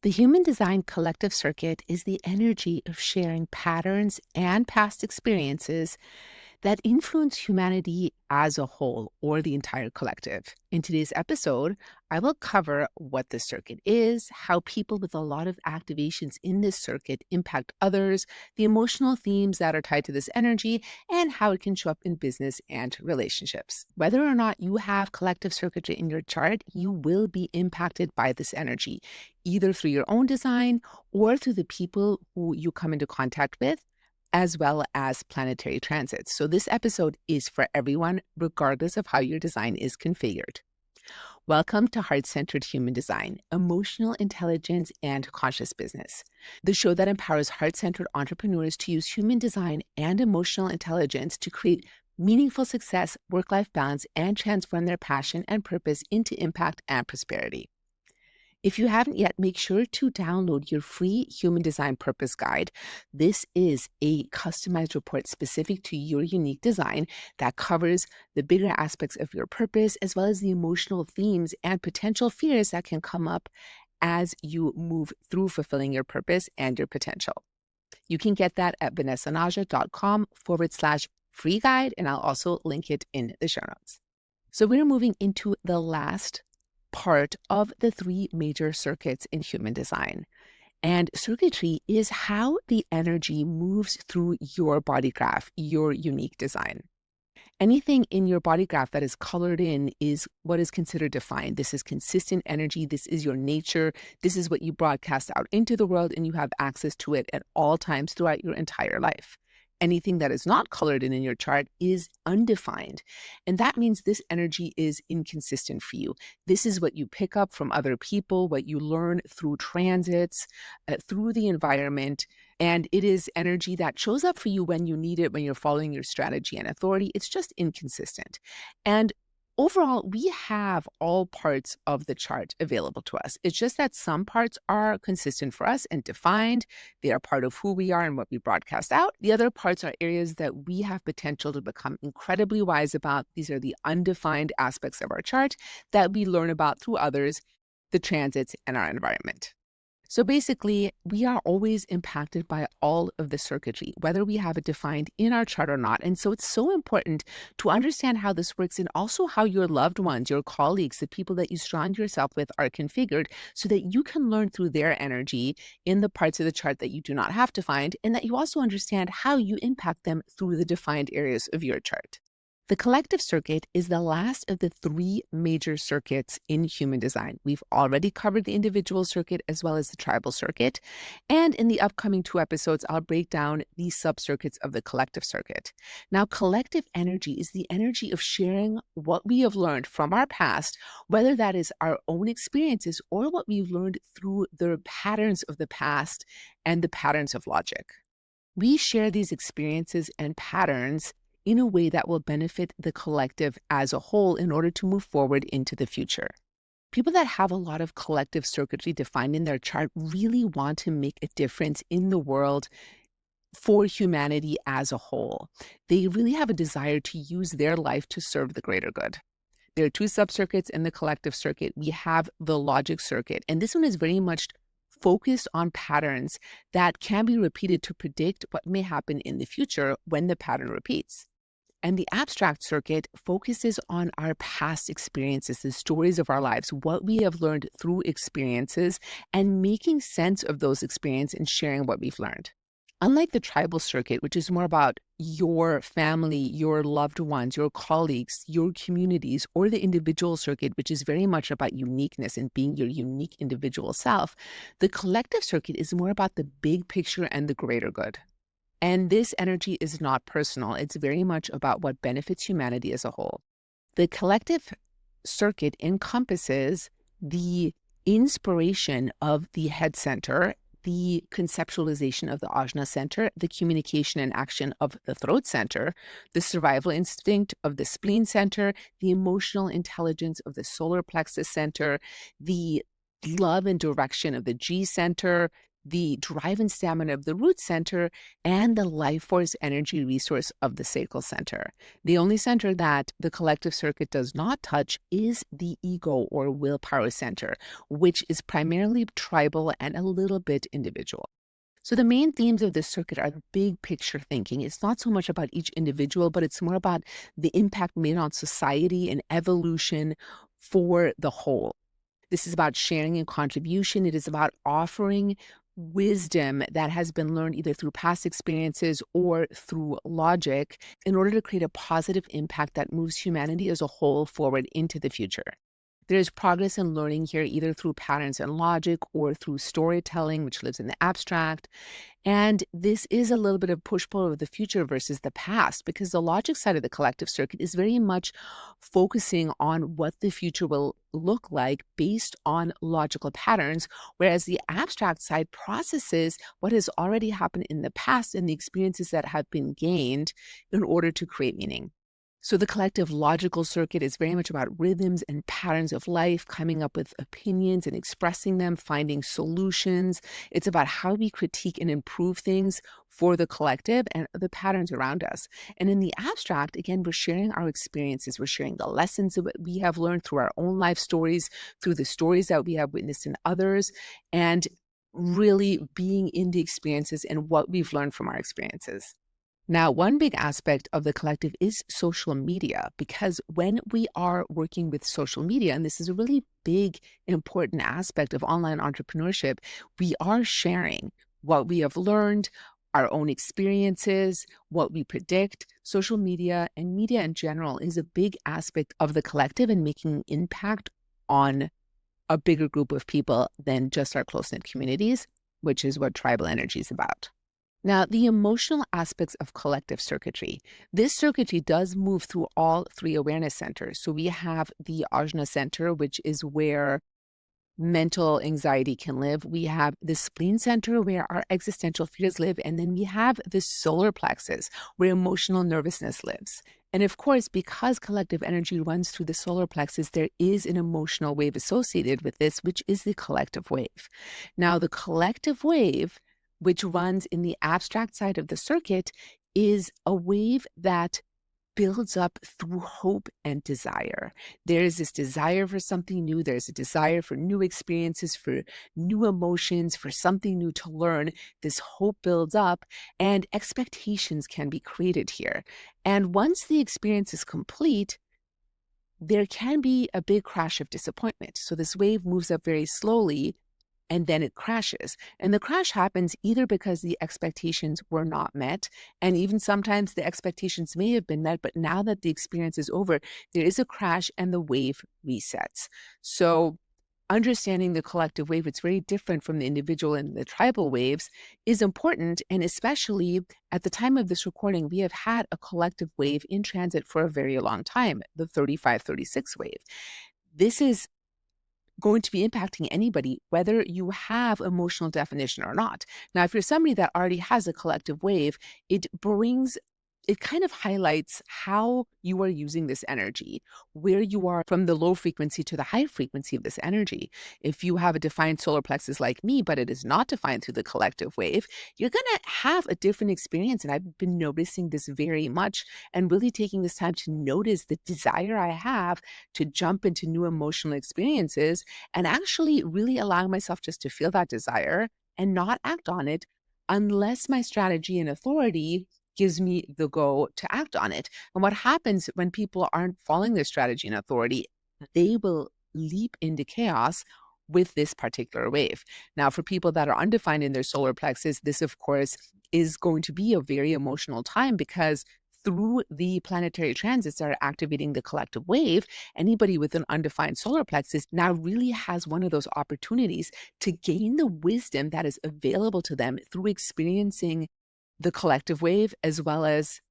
The human design collective circuit is the energy of sharing patterns and past experiences that influence humanity as a whole or the entire collective. In today's episode, I will cover what the circuit is, how people with a lot of activations in this circuit impact others, the emotional themes that are tied to this energy, and how it can show up in business and relationships. Whether or not you have collective circuitry in your chart, you will be impacted by this energy, either through your own design or through the people who you come into contact with, as well as planetary transits. So this episode is for everyone, regardless of how your design is configured. Welcome to Heart-Centered Human Design, Emotional Intelligence and Conscious Business, the show that empowers heart-centered entrepreneurs to use human design and emotional intelligence to create meaningful success, work-life balance, and transform their passion and purpose into impact and prosperity. If you haven't yet, make sure to download your free Human Design Purpose Guide. This is a customized report specific to your unique design that covers the bigger aspects of your purpose, as well as the emotional themes and potential fears that can come up as you move through fulfilling your purpose and your potential. You can get that at vanessanaja.com/free guide, and I'll also link it in the show notes. So we're moving into the last part of the three major circuits in human design. And circuitry is how the energy moves through your body graph, your unique design. Anything in your body graph that is colored in is what is considered defined. This is consistent energy. This is your nature. This is what you broadcast out into the world, and you have access to it at all times throughout your entire life. Anything that is not colored in your chart is undefined. And that means this energy is inconsistent for you. This is what you pick up from other people, what you learn through transits, through the environment. And it is energy that shows up for you when you need it, when you're following your strategy and authority. It's just inconsistent. And overall, we have all parts of the chart available to us. It's just that some parts are consistent for us and defined. They are part of who we are and what we broadcast out. The other parts are areas that we have potential to become incredibly wise about. These are the undefined aspects of our chart that we learn about through others, the transits, and our environment. So basically, we are always impacted by all of the circuitry, whether we have it defined in our chart or not. And so it's so important to understand how this works and also how your loved ones, your colleagues, the people that you surround yourself with are configured so that you can learn through their energy in the parts of the chart that you do not have defined, and that you also understand how you impact them through the defined areas of your chart. The collective circuit is the last of the three major circuits in human design. We've already covered the individual circuit as well as the tribal circuit. And in the upcoming 2 episodes, I'll break down the sub-circuits of the collective circuit. Now, collective energy is the energy of sharing what we have learned from our past, whether that is our own experiences or what we've learned through the patterns of the past and the patterns of logic. We share these experiences and patterns in a way that will benefit the collective as a whole in order to move forward into the future. People that have a lot of collective circuitry defined in their chart really want to make a difference in the world for humanity as a whole. They really have a desire to use their life to serve the greater good. There are 2 sub-circuits in the collective circuit. We have the logic circuit, and this one is very much focused on patterns that can be repeated to predict what may happen in the future when the pattern repeats. And the abstract circuit focuses on our past experiences, the stories of our lives, what we have learned through experiences, and making sense of those experiences and sharing what we've learned. Unlike the tribal circuit, which is more about your family, your loved ones, your colleagues, your communities, or the individual circuit, which is very much about uniqueness and being your unique individual self, the collective circuit is more about the big picture and the greater good. And this energy is not personal. It's very much about what benefits humanity as a whole. The collective circuit encompasses the inspiration of the head center, the conceptualization of the ajna center, the communication and action of the throat center, the survival instinct of the spleen center, the emotional intelligence of the solar plexus center, the love and direction of the G center, the drive and stamina of the root center, and the life force energy resource of the sacral center. The only center that the collective circuit does not touch is the ego or willpower center, which is primarily tribal and a little bit individual. So the main themes of this circuit are the big picture thinking. It's not so much about each individual, but it's more about the impact made on society and evolution for the whole. This is about sharing and contribution. It is about offering wisdom that has been learned either through past experiences or through logic in order to create a positive impact that moves humanity as a whole forward into the future. There's progress in learning here either through patterns and logic or through storytelling, which lives in the abstract. And this is a little bit of push-pull of the future versus the past, because the logic side of the collective circuit is very much focusing on what the future will look like based on logical patterns, whereas the abstract side processes what has already happened in the past and the experiences that have been gained in order to create meaning. So the collective logical circuit is very much about rhythms and patterns of life, coming up with opinions and expressing them, finding solutions. It's about how we critique and improve things for the collective and the patterns around us. And in the abstract, again, we're sharing our experiences. We're sharing the lessons that we have learned through our own life stories, through the stories that we have witnessed in others, and really being in the experiences and what we've learned from our experiences. Now, one big aspect of the collective is social media, because when we are working with social media, and this is a really big, important aspect of online entrepreneurship, we are sharing what we have learned, our own experiences, what we predict. Social media and media in general is a big aspect of the collective and making an impact on a bigger group of people than just our close-knit communities, which is what tribal energy is about. Now, the emotional aspects of collective circuitry. This circuitry does move through all three awareness centers. So we have the Ajna center, which is where mental anxiety can live. We have the spleen center where our existential fears live. And then we have the solar plexus where emotional nervousness lives. And of course, because collective energy runs through the solar plexus, there is an emotional wave associated with this, which is the collective wave. Now, the collective wave, which runs in the abstract side of the circuit, is a wave that builds up through hope and desire. There is this desire for something new. There's a desire for new experiences, for new emotions, for something new to learn. This hope builds up and expectations can be created here. And once the experience is complete, there can be a big crash of disappointment. So this wave moves up very slowly and then it crashes. And the crash happens either because the expectations were not met, and even sometimes the expectations may have been met, but now that the experience is over, there is a crash and the wave resets. So understanding the collective wave, it's very different from the individual and the tribal waves, is important. And especially at the time of this recording, we have had a collective wave in transit for a very long time, the 3536 wave. This is going to be impacting anybody, whether you have emotional definition or not. Now, if you're somebody that already has a collective wave, it kind of highlights how you are using this energy, where you are from the low frequency to the high frequency of this energy. If you have a defined solar plexus like me, but it is not defined through the collective wave, you're going to have a different experience. And I've been noticing this very much and really taking this time to notice the desire I have to jump into new emotional experiences and actually really allowing myself just to feel that desire and not act on it unless my strategy and authority gives me the go to act on it. And what happens when people aren't following their strategy and authority, they will leap into chaos with this particular wave. Now, for people that are undefined in their solar plexus, this, of course, is going to be a very emotional time because through the planetary transits that are activating the collective wave, anybody with an undefined solar plexus now really has one of those opportunities to gain the wisdom that is available to them through experiencing the collective wave, as well as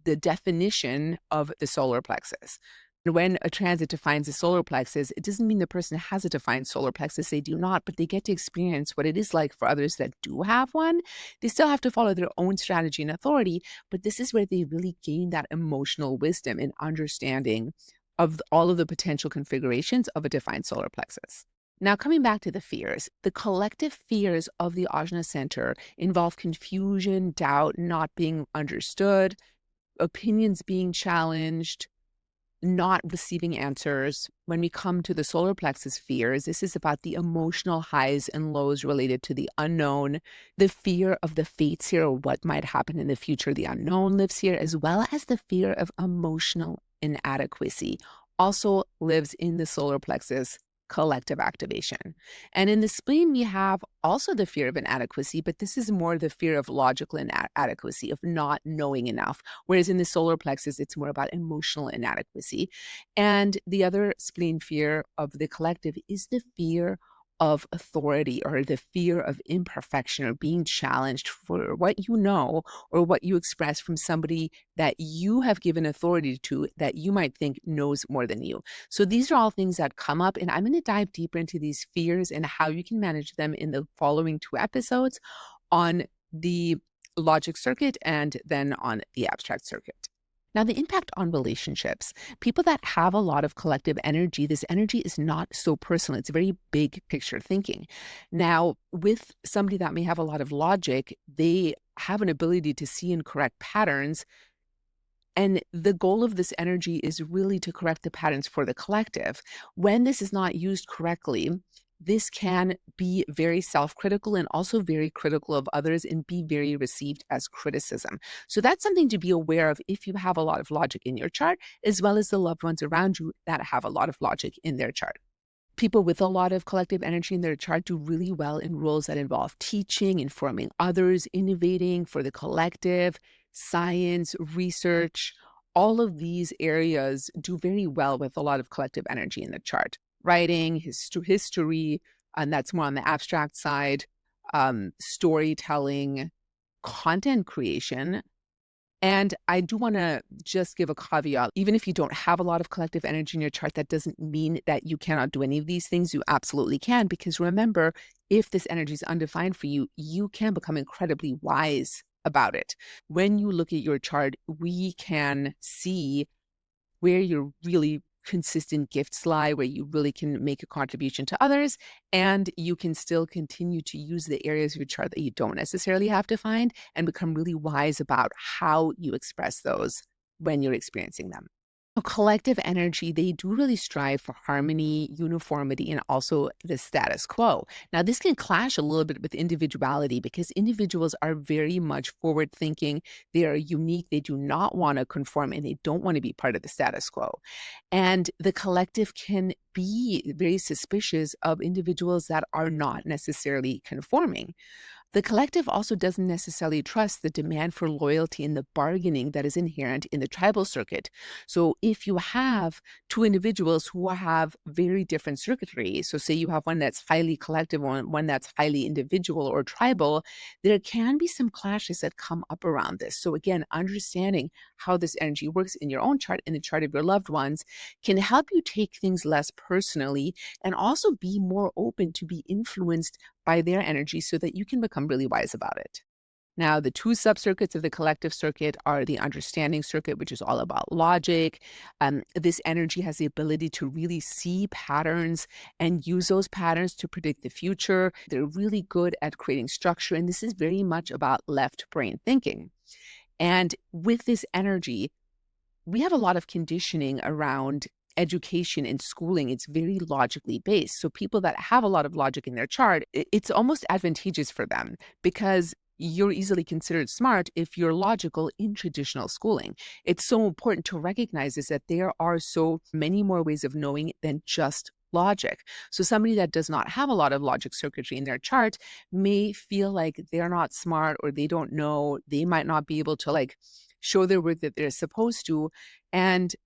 the definition of the solar plexus. When a transit defines a solar plexus, it doesn't mean the person has a defined solar plexus. They do not, but they get to experience what it is like for others that do have one. They still have to follow their own strategy and authority, but this is where they really gain that emotional wisdom and understanding of all of the potential configurations of a defined solar plexus. Now, coming back to the fears, the collective fears of the Ajna Center involve confusion, doubt, not being understood, opinions being challenged, not receiving answers. When we come to the solar plexus fears, this is about the emotional highs and lows related to the unknown, the fear of the fates here, or what might happen in the future. The unknown lives here, as well as the fear of emotional inadequacy, also lives in the solar plexus collective activation. And in the spleen, we have also the fear of inadequacy, but this is more the fear of logical inadequacy, of not knowing enough. Whereas in the solar plexus, it's more about emotional inadequacy. And the other spleen fear of the collective is the fear of authority, or the fear of imperfection, or being challenged for what you know or what you express from somebody that you have given authority to, that you might think knows more than you. So these are all things that come up, and I'm going to dive deeper into these fears and how you can manage them in the following 2 episodes on the logic circuit and then on the abstract circuit. Now, the impact on relationships. People that have a lot of collective energy, this energy is not so personal. It's very big picture thinking. Now, with somebody that may have a lot of logic, they have an ability to see and correct patterns. And the goal of this energy is really to correct the patterns for the collective. When this is not used correctly, this can be very self-critical and also very critical of others, and be very received as criticism. So that's something to be aware of if you have a lot of logic in your chart, as well as the loved ones around you that have a lot of logic in their chart. People with a lot of collective energy in their chart do really well in roles that involve teaching, informing others, innovating for the collective, science, research. All of these areas do very well with a lot of collective energy in the chart. Writing, history, and that's more on the abstract side, storytelling, content creation. And I do want to just give a caveat. Even if you don't have a lot of collective energy in your chart, that doesn't mean that you cannot do any of these things. You absolutely can, because remember, if this energy is undefined for you, you can become incredibly wise about it. When you look at your chart, we can see where your really consistent gifts lie, where you really can make a contribution to others, and you can still continue to use the areas of your chart that you don't necessarily have to find, and become really wise about how you express those when you're experiencing them. Collective energy, they do really strive for harmony, uniformity, and also the status quo. Now, this can clash a little bit with individuality, because individuals are very much forward thinking. They are unique. They do not want to conform, and they don't want to be part of the status quo. And the collective can be very suspicious of individuals that are not necessarily conforming. The collective also doesn't necessarily trust the demand for loyalty and the bargaining that is inherent in the tribal circuit. So if you have 2 individuals who have very different circuitry, so say you have one that's highly collective, one that's highly individual or tribal, there can be some clashes that come up around this. So again, understanding how this energy works in your own chart and the chart of your loved ones can help you take things less personally, and also be more open to be influenced by their energy, so that you can become really wise about it. Now, the 2 subcircuits of the collective circuit are the understanding circuit, which is all about logic. This energy has the ability to really see patterns and use those patterns to predict the future. They're really good at creating structure, and this is very much about left brain thinking. And with this energy, we have a lot of conditioning around education and schooling. It's very logically based. So people that have a lot of logic in their chart, it's almost advantageous for them, because you're easily considered smart if you're logical in traditional schooling. It's so important to recognize this, that there are so many more ways of knowing than just logic. So somebody that does not have a lot of logic circuitry in their chart may feel like they're not smart, or they don't know, they might not be able to show their work that they're supposed to, and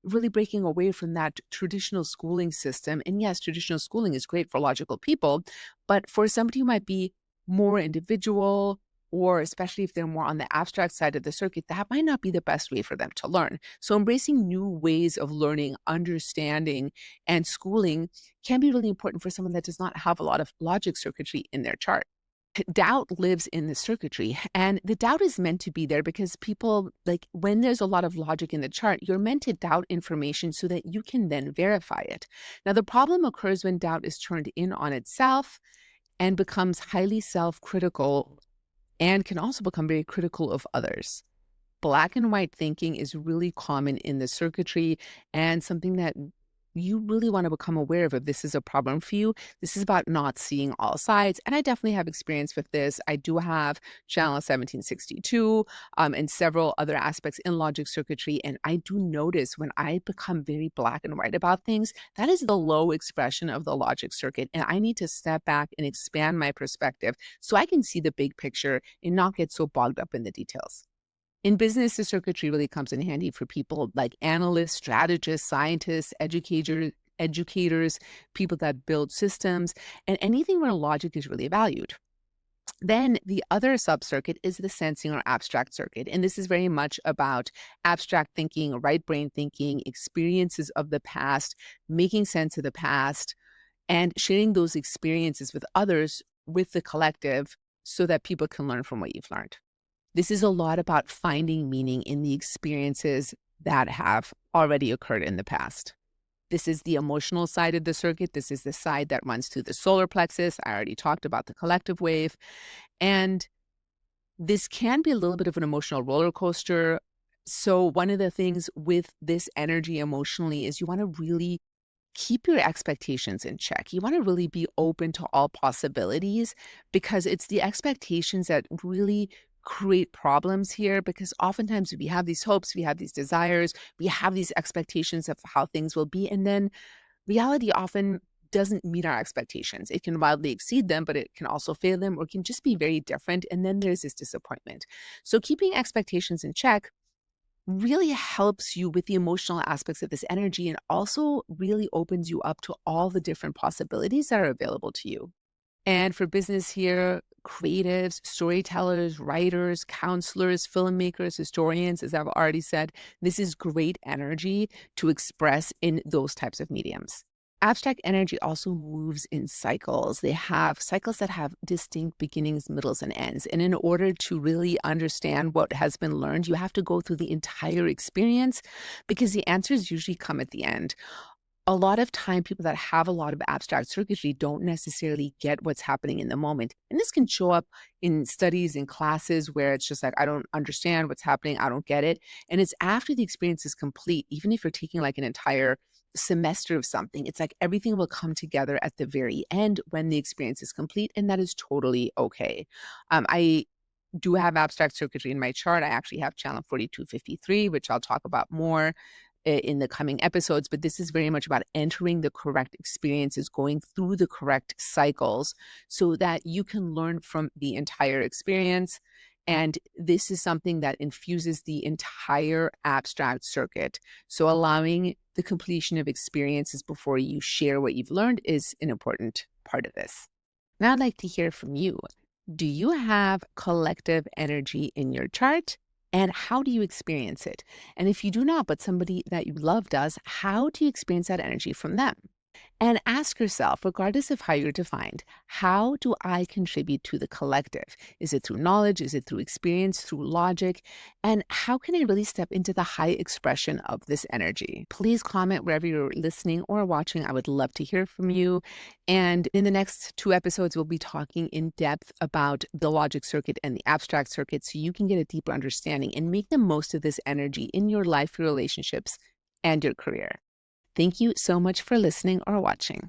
really breaking away from that traditional schooling system. And yes, traditional schooling is great for logical people, but for somebody who might be more individual, or especially if they're more on the abstract side of the circuit, that might not be the best way for them to learn. So embracing new ways of learning, understanding, and schooling can be really important for someone that does not have a lot of logic circuitry in their chart. Doubt lives in the circuitry, and the doubt is meant to be there because people, like, when there's a lot of logic in the chart, you're meant to doubt information so that you can then verify it. Now, the problem occurs when doubt is turned in on itself and becomes highly self-critical and can also become very critical of others. Black and white thinking is really common in the circuitry and something that you really want to become aware of if this is a problem for you. This is about not seeing all sides. And I definitely have experience with this. I do have channel 1762 and several other aspects in logic circuitry. And I do notice when I become very black and white about things, that is the low expression of the logic circuit. And I need to step back and expand my perspective so I can see the big picture and not get so bogged up in the details. In business, the circuitry really comes in handy for people like analysts, strategists, scientists, educators, people that build systems, and anything where logic is really valued. Then the other subcircuit is the sensing or abstract circuit. And this is very much about abstract thinking, right brain thinking, experiences of the past, making sense of the past, and sharing those experiences with others, with the collective, so that people can learn from what you've learned. This is a lot about finding meaning in the experiences that have already occurred in the past. This is the emotional side of the circuit. This is the side that runs through the solar plexus. I already talked about the collective wave. And this can be a little bit of an emotional roller coaster. So one of the things with this energy emotionally is you want to really keep your expectations in check. You want to really be open to all possibilities because it's the expectations that really create problems here, because oftentimes we have these hopes, we have these desires, we have these expectations of how things will be, and then reality often doesn't meet our expectations. It can wildly exceed them, but it can also fail them, or it can just be very different, and then there's this disappointment. So keeping expectations in check really helps you with the emotional aspects of this energy and also really opens you up to all the different possibilities that are available to you. And for business here, creatives, storytellers, writers, counselors, filmmakers, historians, as I've already said, this is great energy to express in those types of mediums. Abstract energy also moves in cycles. They have cycles that have distinct beginnings, middles, and ends. And in order to really understand what has been learned, you have to go through the entire experience because the answers usually come at the end. A lot of time, people that have a lot of abstract circuitry don't necessarily get what's happening in the moment. And this can show up in studies and classes where it's just like, I don't understand what's happening. I don't get it. And it's after the experience is complete, even if you're taking like an entire semester of something, it's like everything will come together at the very end when the experience is complete. And that is totally okay. I do have abstract circuitry in my chart. I actually have channel 4253, which I'll talk about more in the coming episodes, but this is very much about entering the correct experiences, going through the correct cycles so that you can learn from the entire experience. And this is something that infuses the entire abstract circuit. So allowing the completion of experiences before you share what you've learned is an important part of this. Now I'd like to hear from you. Do you have collective energy in your chart? And how do you experience it? And if you do not, but somebody that you love does, how do you experience that energy from them? And ask yourself, regardless of how you're defined, how do I contribute to the collective? Is it through knowledge? Is it through experience, through logic? And how can I really step into the high expression of this energy? Please comment wherever you're listening or watching. I would love to hear from you. And in the next 2 episodes, we'll be talking in depth about the logic circuit and the abstract circuit so you can get a deeper understanding and make the most of this energy in your life, your relationships, and your career. Thank you so much for listening or watching.